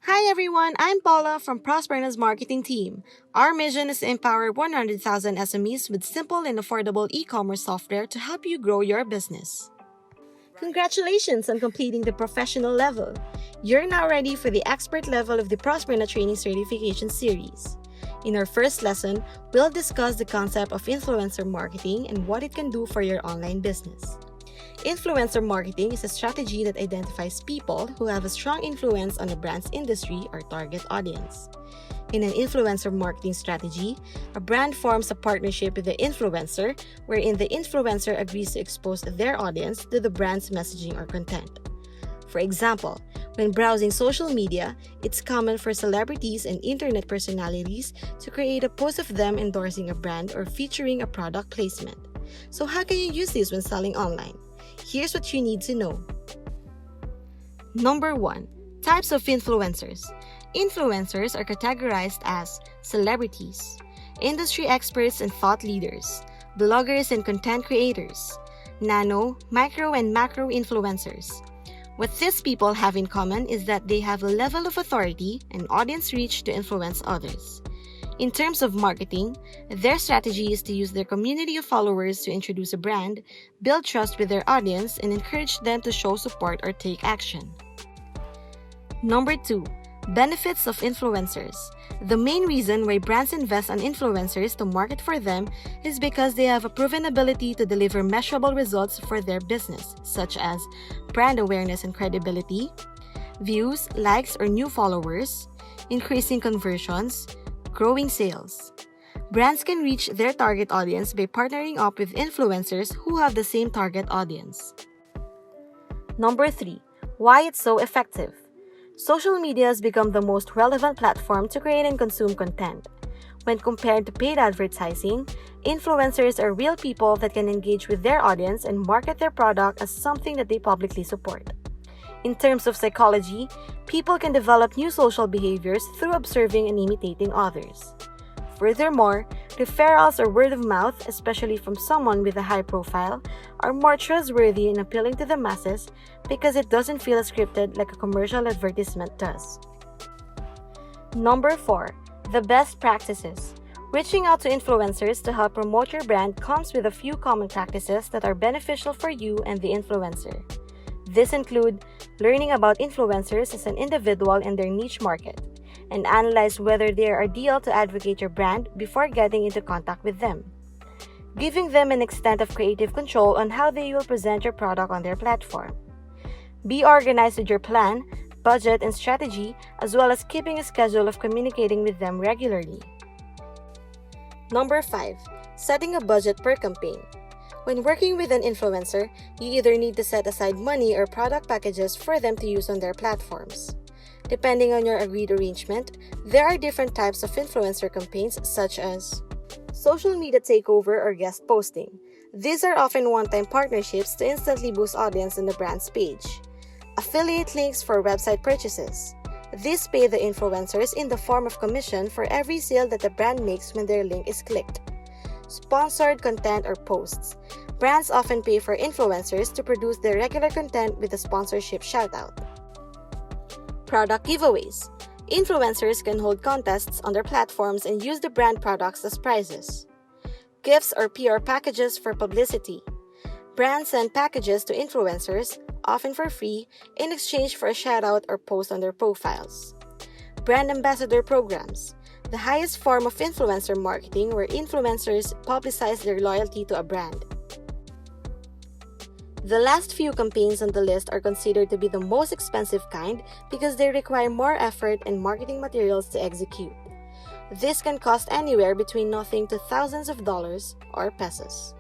Hi everyone, I'm Paula from Prosperna's marketing team. Our mission is to empower 100,000 SMEs with simple and affordable e-commerce software to help you grow your business. Congratulations on completing the professional level. You're now ready for the expert level of the Prosperna Training Certification Series. In our first lesson, we'll discuss the concept of influencer marketing and what it can do for your online business. Influencer marketing is a strategy that identifies people who have a strong influence on a brand's industry or target audience. In an influencer marketing strategy, a brand forms a partnership with the influencer, wherein the influencer agrees to expose their audience to the brand's messaging or content. For example, when browsing social media, it's common for celebrities and internet personalities to create a post of them endorsing a brand or featuring a product placement. So how can you use this when selling online? Here's what you need to know. Number 1. Types of influencers. Influencers are categorized as celebrities, industry experts and thought leaders, bloggers and content creators, nano, micro, and macro influencers. What these people have in common is that they have a level of authority and audience reach to influence others. In terms of marketing, their strategy is to use their community of followers to introduce a brand, build trust with their audience, and encourage them to show support or take action. Number 2. Benefits of influencers. The main reason why brands invest on influencers to market for them is because they have a proven ability to deliver measurable results for their business, such as brand awareness and credibility, views, likes, or new followers, increasing conversions, growing sales. Brands can reach their target audience by partnering up with influencers who have the same target audience. Number 3. Why it's so effective. Social media has become the most relevant platform to create and consume content. When compared to paid advertising, influencers are real people that can engage with their audience and market their product as something that they publicly support. In terms of psychology, people can develop new social behaviors through observing and imitating others. Furthermore, referrals or word of mouth, especially from someone with a high profile, are more trustworthy and appealing to the masses because it doesn't feel scripted like a commercial advertisement does. Number 4. The best practices. Reaching out to influencers to help promote your brand comes with a few common practices that are beneficial for you and the influencer. These include learning about influencers as an individual in their niche market, and analyze whether they are ideal to advocate your brand before getting into contact with them. Giving them an extent of creative control on how they will present your product on their platform. Be organized with your plan, budget, and strategy, as well as keeping a schedule of communicating with them regularly. Number 5. Setting a budget per campaign. When working with an influencer, you either need to set aside money or product packages for them to use on their platforms. Depending on your agreed arrangement, there are different types of influencer campaigns such as social media takeover or guest posting. These are often one-time partnerships to instantly boost audience on the brand's page. Affiliate links for website purchases. These pay the influencers in the form of commission for every sale that the brand makes when their link is clicked. Sponsored content or posts. Brands often pay for influencers to produce their regular content with a sponsorship shoutout. Product giveaways. Influencers can hold contests on their platforms and use the brand products as prizes. Gifts or PR packages for publicity. Brands send packages to influencers, often for free, in exchange for a shoutout or post on their profiles. Brand ambassador programs. The highest form of influencer marketing where influencers publicize their loyalty to a brand. The last few campaigns on the list are considered to be the most expensive kind because they require more effort and marketing materials to execute. This can cost anywhere between nothing to thousands of dollars or pesos.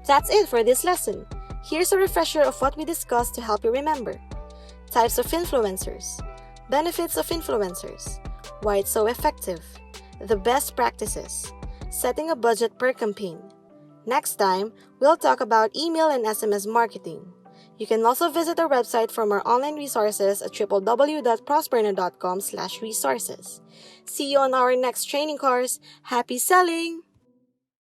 That's it for this lesson. Here's a refresher of what we discussed to help you remember. Types of influencers. Benefits of influencers. Why it's so effective. The best practices. Setting a budget per campaign. Next time, we'll talk about email and SMS marketing. You can also visit our website from our online resources at www.prosperna.com/resources. See you on our next training course. Happy selling!